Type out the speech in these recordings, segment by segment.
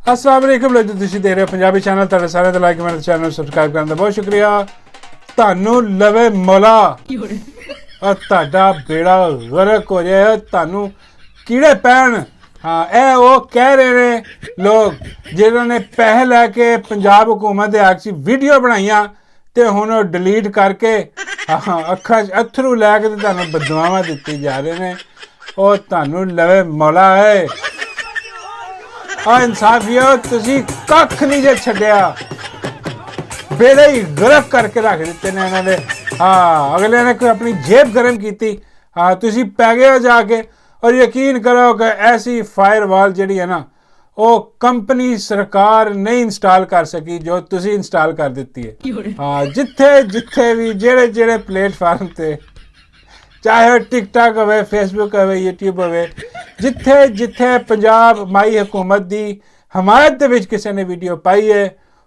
अस्सलाम वालेकुम लोग तुसीं देख रहे हो पंजाबी चैनल तुहाडा सारिਆਂ ਦਾ ਲਾਈਕ ਕਮੈਂਟ ਚੈਨਲ ਸਬਸਕ੍ਰਾਈਬ ਕਰਨ ਦਾ ਬਹੁਤ ਸ਼ੁਕਰੀਆ ਤੁਹਾਨੂੰ ਲਵੇ ਮੌਲਾ ਔਰ ਤੁਹਾਡਾ ਬੇੜਾ ਗਰਕ ਹੋ ਜਾਏ ਤੁਹਾਨੂੰ ਕੀੜੇ ਪੈਣ हाँ ਇਹ ਉਹ ਕਹਿ ਰਹੇ ਨੇ ਲੋਕ ਜਿਨ੍ਹਾਂ ਨੇ ਪੈਸੇ ਲੈ ਕੇ ਪੰਜਾਬ ਹੁਕੂਮਤ ਦੇ ਹੱਕ 'ਚ ਵੀਡੀਓ ਬਣਾਈਆਂ ਤੇ ਹੁਣ ਉਹ ਡਿਲੀਟ ਕਰਕੇ ਅੱਖਾਂ 'ਚ ਅੱਥਰੂ ਲੈ ਕੇ ਤੇ ਤੁਹਾਨੂੰ ਬਦਦੁਆਵਾਂ ਦਿੱਤੀ ਜਾ ਰਹੇ ਨੇ ਉਹ ਤੁਹਾਨੂੰ ਲਵੇ ਮੌਲਾ ਹੈ ਆ ਇਨਸਾਫੀਓ ਤੁਸੀਂ ਕੱਖ ਨਹੀਂ ਜੇ ਛੱਡਿਆ ਬੇੜੇ ਹੀ ਗਰਕ ਕਰਕੇ ਰੱਖ ਦਿੱਤੇ ਨੇ ਇਹਨਾਂ ਨੇ ਹਾਂ ਅਗਲੇ ਨੇ ਕੋਈ ਆਪਣੀ ਜੇਬ ਗਰਮ ਕੀਤੀ ਹਾਂ ਤੁਸੀਂ ਪੈ ਗਏ ਹੋ ਜਾ ਕੇ और यकीन करो कि ऐसी फायरवॉल जी है ना वो कंपनी सरकार नहीं इंस्टॉल कर सकी जो तुसी इंस्टॉल कर दी है हाँ जिथे जिथे भी जेड़े जेड़े प्लेटफार्म ते चाहे वो टिकटॉक हो फेसबुक हो यूट्यूब हो जिथे जिथे पंजाब माई हुकूमत की हमायत दे विच किसी ने वीडियो पाई है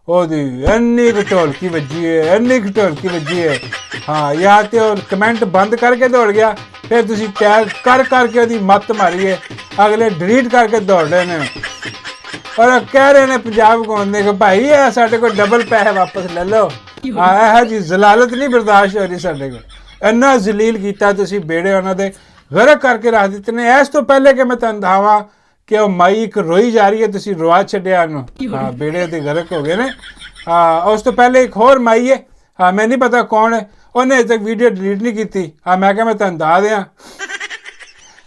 ओदी इन्नी ढोलकी वजी है इन्नी ढोलकी वजी है हाँ या तो कमेंट बंद करके दौड़ गया फिर तुसी टैग कर करके ओदी मत मारी है अगले डिलीट करके दौड़ रहे हैं और कह रहे हैं पंजाब हुकूमत ने कि भाई ये साढ़े को डबल पैसे वापस ले लो हाँ यह जी जलालत नहीं बर्दाश्त हो रही साढ़े को इन्ना जलील किया तुसी बेड़े उन्होंने गरक करके रख दिते ने इस तो पहले कि मैं तुहानू दसावां कि वो माई एक रोई जा रही है तुसी रोआ छड्डिया उन्होंने हाँ बेड़े ते गरक हो गए ने हाँ उस तो पहले एक होर माई है हाँ मैं नहीं पता कौन है उन्हें अजे तक वीडियो डिलीट नहीं की हाँ मैं क्या मैं तुहानू दस दियां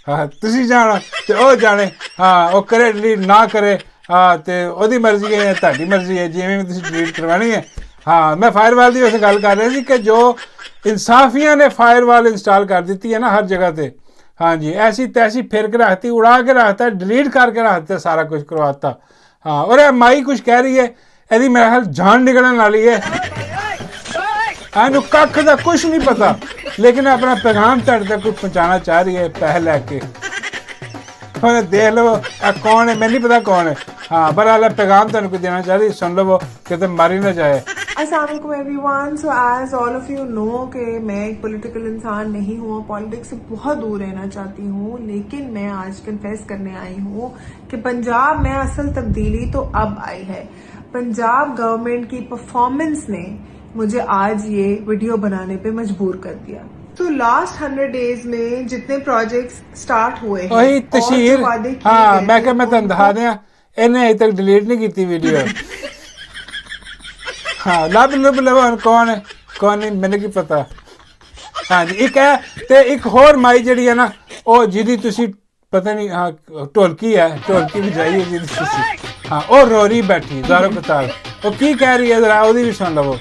हाँ तुसी जानो ते ओ जाने हाँ वो करे डिलीट ना करे हाँ तो ओदी मर्जी है तुहाडी मर्जी है जिवें भी तुसी डिलीट करवानी है हाँ मैं फायरवॉल की वैसे गल कर रहा सी कि जो इंसाफिया ने फायरवॉल इंस्टॉल कर दी है ना हर जगह पर हाँ जी ऐसी तैसी फिर के रखती उड़ा के रखता डिलीट करके रखता सारा कुछ करवाता हाँ और माई कुछ कह रही है यदि मेरा ख्याल जान निकलने वाली है कख का कुछ नहीं पता लेकिन अपना पैगाम तुहाडे तक कुछ पहुँचाना चाह रही है पैसे लैके देख लो कौन है मैं नहीं पता कौन है हाँ बहरहाल पैगाम तुहानू कोई देना चाह रही सुन लो कितने मारी ना जाए। अस्सलाम everyone so as all of you know कि मैं एक पॉलिटिकल इंसान नहीं हूँ पॉलिटिक्स से बहुत दूर रहना चाहती हूँ लेकिन मैं आज कन्फेस करने आई हूँ कि पंजाब में असल तब्दीली तो अब आई है। पंजाब गवर्नमेंट की परफॉर्मेंस ने मुझे आज ये वीडियो बनाने पे मजबूर कर दिया। तो लास्ट 100 डेज में जितने प्रोजेक्ट्स स्टार्ट हुए हैं वही तशहीर हाँ मैं क्या मैं तुहानू दसा दियां इन्हें अजे तक डिलीट नहीं की वीडियो हाँ लब लुब लव कौन है मैंने की पता हाँ जी एक है ते एक होर माई जी है ना वो जिदी तुसी पता नहीं हाँ ढोलकी है ढोलकी भी जाइए जिदी तुसी हाँ वो रो रही बैठी ज़ारो कतार वो की कह रही है जरा ओदी भी सुन लो।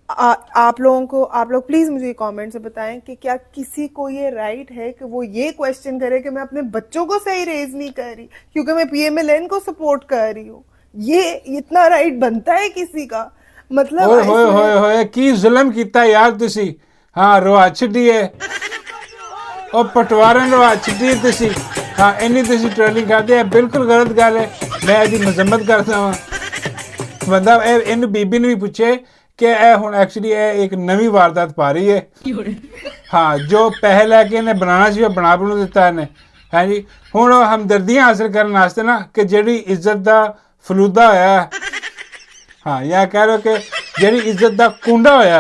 आप लोग प्लीज मुझे कमेंट से बताएं कि क्या किसी को ये राइट है कि वो ये क्वेश्चन करे कि मैं अपने बच्चों को सही रेज नहीं कर रही क्योंकि मैं PMLN को सपोर्ट कर रही हूँ। ये इतना राइट बनता है किसी का मतलब होए की जुल्म कीता यार तुसी हाँ रोआ छड्डी है और पटवारन रोआ छड्डी तुसी हाँ इन्नी तुसी ट्रोलिंग करते हैं बिल्कुल गलत गल है मैं इसकी मजम्मत करता हूँ बंदा इन बीबी ने भी पूछे कि हुण एक्चुअली एक नवी वारदात पा रही है हाँ जो पैसे लैके इन्हें बनाना सी बना बनू दिता इन्हें है जी हुण हमदर्दियां हासिल करने वास्ते ना कि जिहड़ी इज्जत का फलूदा होया हाँ या कह लो कि जिहड़ी इज्जत का कुंडा होया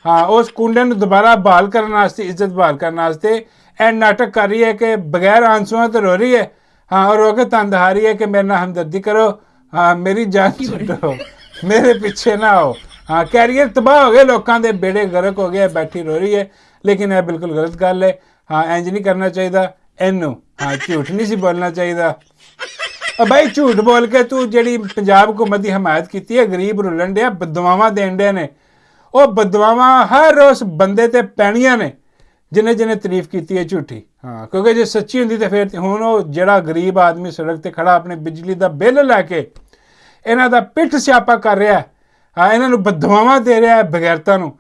हाँ उस कुंडे नूं दोबारा बहाल करने वास्ते इज्जत बहाल करने वास्ते नाटक कर रही है कि बगैर आंसुओं तो रो रही है हाँ और रो के तुहानू दिखा रही है कि मेरे नाल हमदर्दी करो हाँ मेरी जान छड्डो मेरे पीछे ना आओ हाँ कैरियर तबाह हो गए लोगों के बेड़े गरक हो गए बैठी रो रही है लेकिन यह बिल्कुल गलत गल है हाँ इंज नहीं करना चाहिए इनू हाँ झूठ नहीं सी बोलना चाहिए भाई झूठ बोल के तू जी पंजाब हुकूमत की हमायत की है गरीब रुलन डे बदवावां देन डे ने वो बदवावां हर उस बंदे ते पैणियां ने जिन्हें जिन्हें तारीफ की है झूठी हाँ क्योंकि जो सच्ची होंगी तो फिर हुण वो जिहड़ा गरीब आदमी सड़क ते खड़ा अपने बिजली का बिल लैके इन्हां दा पिठ स्यापा कर रहा है हाँ इन्होंने बदवावां दे रहा है बगैरता नूं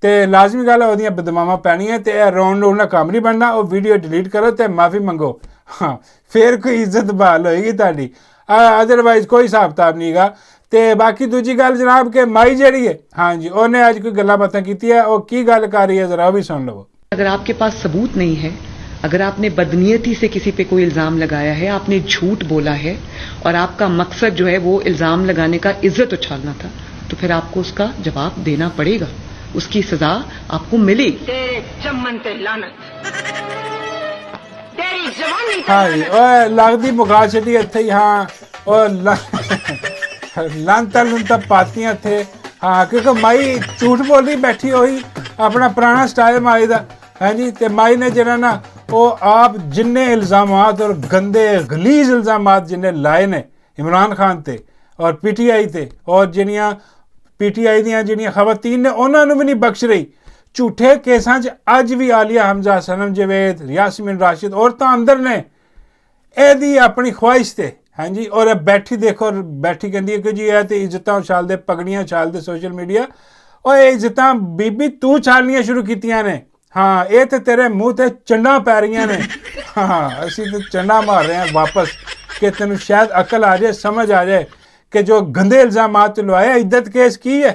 ते लाजमी गल है बदवावां पैणियां ते रोन रोन का काम नहीं बनना वो वीडियो डिलीट करो तो माफ़ी मंगो हाँ फिर कोई इज्जत बहाल होएगी तुहाडी अदरवाइज कोई हिसाब किताब नहीं गा। तो बाकी दूजी गल जनाब कि माई जिहड़ी है हाँ जी उन्हें अज कोई गल्लां बातां कीती है वो की गल कर रही है जरा भी सुन लो। अगर आपके पास सबूत नहीं है अगर आपने बदनीयती से किसी पे कोई इल्ज़ाम लगाया है, आपने झूठ बोला है और आपका मकसद जो है वो इल्ज़ाम लगाने का इज्जत उछालना था, तो फिर आपको उसका जवाब देना पड़ेगा, उसकी सजा आपको मिलेगी। तेरे चमन ते लानत, तेरी जवानी ते हाँ जी, ओए लगदी मुका छड़ी इत्थे ही। हाँ और लांता लुंता पातियां थे। हाँ क्योंकि माई झूठ बोल रही बैठी होई, अपना पुराना स्टाइल माई दा है जी। ते माई ने जरा ना वो आप जिन्ने इल्ज़ामात और गंदे गलीज इल्ज़ामात जिन्ने लाए ने इमरान खान ते और पीटीआई ते और जिन्नियां पीटीआई ਦੀਆਂ ਜਿਹੜੀਆਂ ਖਵਾਤੀਨ ਨੇ ਉਹਨਾਂ ਨੂੰ ਵੀ ਨਹੀਂ ਬਖਸ਼ ਰਹੀ। ਝੂਠੇ ਕੇਸਾਂ 'ਚ ਅੱਜ ਵੀ ਆਲੀਆ ਹਮਜ਼ਾ, ਸਨਮ ਜਵੇਦ, ਯਾਸਮੀਨ ਰਾਸ਼ਿਦ ਔਰਤਾਂ ਅੰਦਰ ਨੇ। ਇਹਦੀ ਆਪਣੀ ਖੁਆਇਸ਼ ਤੇ ਹਾਂਜੀ। ਔਰ ਇਹ ਬੈਠੀ ਦੇਖੋ, ਬੈਠੀ ਕਹਿੰਦੀ ਹੈ ਕਿ ਜੀ ਇਹ ਤੇ ਇੱਜ਼ਤਾਂ ਉਛਾਲਦੇ, ਪਗੜੀਆਂ ਉਛਾਲਦੇ ਸੋਸ਼ਲ ਮੀਡੀਆ। ਉਹ ਇਹ ਇੱਜ਼ਤਾਂ ਬੀਬੀ ਤੂੰ ਛਾਲਣੀਆਂ ਸ਼ੁਰੂ ਕੀਤੀਆਂ ਨੇ। ਹਾਂ ਇਹ ਤੇ ਤੇਰੇ ਮੂੰਹ ਤੇ ਚੰਡਾਂ ਪੈ ਰਹੀਆਂ ਨੇ। ਹਾਂ ਅਸੀਂ ਤੇ ਚੰਡਾ ਮਾਰ ਰਹੇ ਹਾਂ ਵਾਪਸ ਕਿ ਤੈਨੂੰ ਸ਼ਾਇਦ ਅਕਲ ਆ ਜਾਏ, ਸਮਝ ਆ ਜਾਏ कि जो गंदे इल्ज़ामात लवाए। इद्दत केस की है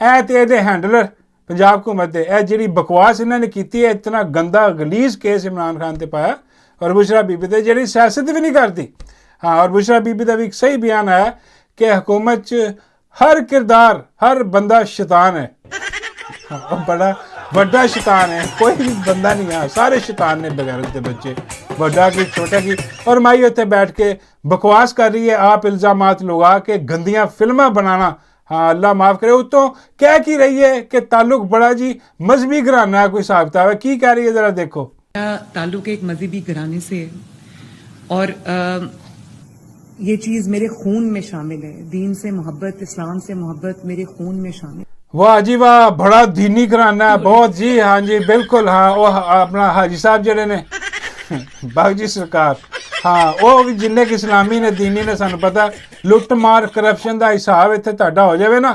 ऐ ते इहदे हैंडलर पंजाब हुकूमत दे, ऐ जिहड़ी बकवास इन्होंने की है, इतना गंदा गलीज केस इमरान खान ते पाया और बुशरा बीबी ते जिहड़ी सियासत भी नहीं करती। हाँ और बुशरा बीबी का भी एक सही बयान आया कि हुकूमत च हर किरदार, हर बंदा शैतान है। हाँ, बड़ा बड़ा शैतान है, कोई भी बंदा नहीं है, सारे शैतान ने बगैरत के बच्चे, बड़ा की छोटा की। और माई उत्थे बैठ के बकवास कर रही है, आप इल्ज़ामात लगा के गंदियां फिल्मां बनाना। हाँ अल्लाह माफ़ करे। उतों कह की रही है कि ताल्लुक बड़ा जी मजहबी घराना है, कोई हिसाब किताब है। की कह रही है ज़रा देखो। ताल्लुक एक मजहबी घराने से है और ये चीज मेरे खून में शामिल है। दीन से मोहब्बत, इस्लाम से मोहब्बत मेरे खून में शामिल। वाह जी वाह, बड़ा दीनी घराना है बहुत जी। हाँ जी बिल्कुल। हाँ वो अपना हाजी साहब जड़े ने बाग जी सरकार, हाँ वो भी जिन्ने कि इस्लामी ने, दीनी ने, सानू पता लुट मार करप्शन का हिसाब इत्थे तुहाडा हो जाए ना।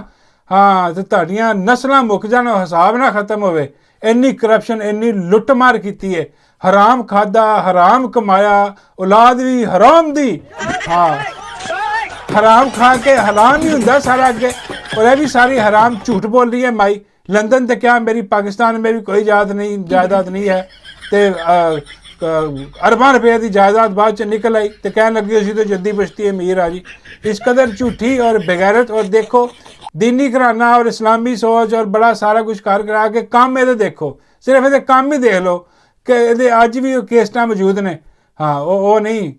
हाँ तो तुहाडियां नस्लां मुक जाण, हिसाब ना खत्म होवे। इन्नी करप्शन, इन्नी लुट मार की है, हराम खादा, हराम कमाया, औलाद भी हराम दी। हाँ हराम खा के हलाल ही हुंदा सारा अगे। और यह भी सारी हराम झूठ बोल रही है माई। लंदन तो क्या, मेरी पाकिस्तान में भी कोई जायदाद नहीं है। तो अरबां रुपए की जायदाद बाद च निकल आई तो कह लगी असी तो जद्दी बश्ती अमीर आ जी। इस कदर झूठी और बेगैरत। और देखो दीनी घराना और इस्लामी सोच और बड़ा सारा कुछ कर करा के काम ये देखो, सिर्फ ये काम ही देख लो कि ये अज भी केसटा मौजूद ने। हाँ वो नहीं,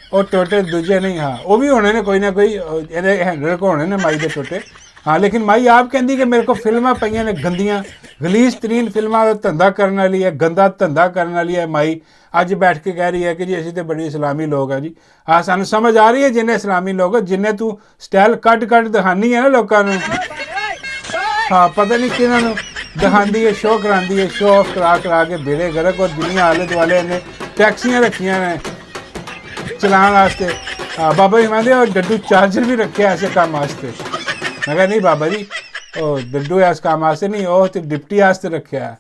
वो टोटे दूजे नहीं। हाँ वो भी होने ने कोई ना कोई, ये हैंडल को होने ने माई के टोटे। हाँ लेकिन माई आप कहती कि मेरे को फिल्मां पईयां ने गंदियां, गलीज तरीन फिल्मां दा धंधा करने वाली है, गंदा धंधा करने वाली है माई। अज बैठ के कह रही है कि जी असीं ते बड़े इस्लामी लोग हैं जी। हाँ सानू समझ आ रही है जिन्ने इस्लामी लोग, जिन्ने तू स्टाइल कट दिखानी है ना लोगों नू। हाँ पता नहीं किन्हां नू दिखाती है, शो कराती है, शो ऑफ करा के बेड़े गर्क। और दुनिया आले दुआले ने टैक्सियां रखियां ने चलाने वास्ते। हाँ बाबा जी कहते और डड्डू चार्जर भी रखे ऐसे काम वास्ते। मैं कहा नहीं बाबा जी ਉਹ ਡੱਡੂ ਇਸ ਕੰਮ ਵਾਸਤੇ ਨਹੀਂ, ਉਹ ਤੇ ਡਿਪਟੀ ਵਾਸਤੇ ਰੱਖਿਆ।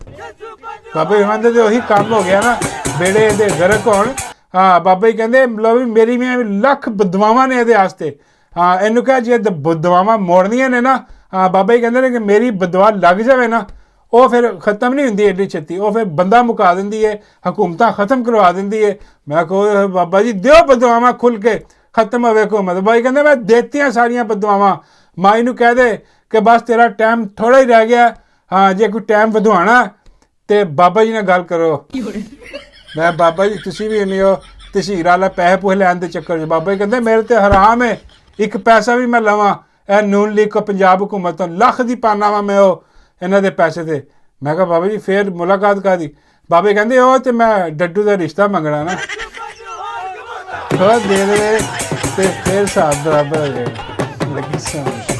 ਬਾਬਾ ਜੀ ਕਹਿੰਦੇ ਤੇ ਉਹੀ ਕੰਮ ਹੋ ਗਿਆ ਨਾ, ਬੇੜੇ ਇਹਦੇ ਗਰਕ ਹੋਣ। ਹਾਂ ਬਾਬਾ ਜੀ ਕਹਿੰਦੇ ਲੋ ਵੀ ਮੇਰੀ ਵੀ ਲੱਖ ਬਦਵਾਵਾਂ ਨੇ ਇਹਦੇ ਵਾਸਤੇ। ਹਾਂ ਇਹਨੂੰ ਕਿਹਾ ਜੇ ਬਦਵਾਵਾਂ ਮੋੜਨੀਆਂ ਨੇ ਨਾ, ਹਾਂ ਬਾਬਾ ਜੀ ਕਹਿੰਦੇ ਨੇ ਕਿ ਮੇਰੀ ਬਦਵਾ ਲੱਗ ਜਾਵੇ ਨਾ, ਉਹ ਫਿਰ ਖਤਮ ਨਹੀਂ ਹੁੰਦੀ ਐਡੀ ਛੇਤੀ, ਉਹ ਫਿਰ ਬੰਦਾ ਮੁਕਾ ਦਿੰਦੀ ਹੈ, ਹਕੂਮਤਾਂ ਖਤਮ ਕਰਵਾ ਦਿੰਦੀ ਹੈ। ਮੈਂ ਕਹੋ ਬਾਬਾ ਜੀ ਦਿਓ ਬਦਵਾਵਾਂ ਖੁੱਲ ਕੇ, ਖਤਮ ਹੋਵੇ ਹਕੂਮਤ। ਬਾਬਾ ਜੀ ਕਹਿੰਦੇ ਮੈਂ ਦੇਤੀਆਂ ਸਾਰੀਆਂ ਬਦਵਾਵਾਂ। ਮਾਈ ਨੂੰ ਕਹਿ ਦੇ कि बस तेरा टाइम थोड़ा ही रह गया। हाँ जे कोई टाइम वधवाना तो बाबा जी ने गल करो। मैं बाबा जी तुसी भी नहीं हो तहसीर वाला पैसे पूहे लैन के चक्कर च। बाबा जी कहते मेरे तो हराम है, एक पैसा भी मैं लवां ए नून लीग को पंजाब हुकूमत तो लख दी पाना वा मैं इन्हां दे पैसे ते। मैं कहा बाबा जी फिर मुलाकात का दी। बाबा जी कहते तो मैं डड्डू का रिश्ता मंगना ना, थोड़ा दे दे तो फिर हिसाब बराबर हो जाएगा। लगी समझ।